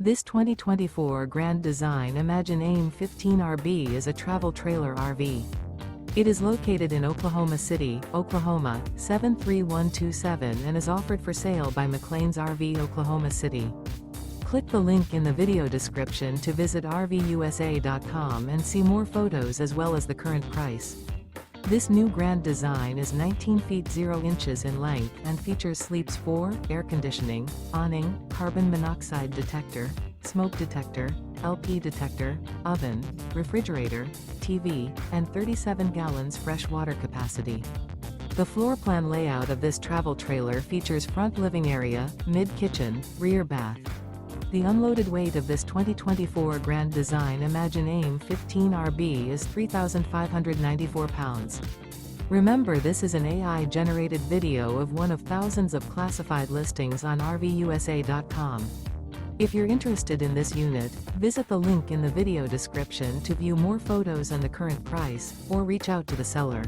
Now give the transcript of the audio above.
This 2024 Grand Design Imagine AIM 15RB is a travel trailer RV. It is located in Oklahoma City, Oklahoma, 73127 and is offered for sale by McClain's RV Oklahoma City. Click the link in the video description to visit RVUSA.com and see more photos as well as the current price. This new Grand Design is 19 feet 0 inches in length and features sleeps 4, air conditioning, awning, carbon monoxide detector, smoke detector, LP detector, oven, refrigerator, TV, and 37 gallons fresh water capacity. The floor plan layout of this travel trailer features front living area, mid-kitchen, rear bath. The unloaded weight of this 2024 Grand Design Imagine AIM 15RB is 3,594 pounds. Remember, this is an AI-generated video of one of thousands of classified listings on RVUSA.com. If you're interested in this unit, visit the link in the video description to view more photos and the current price, or reach out to the seller.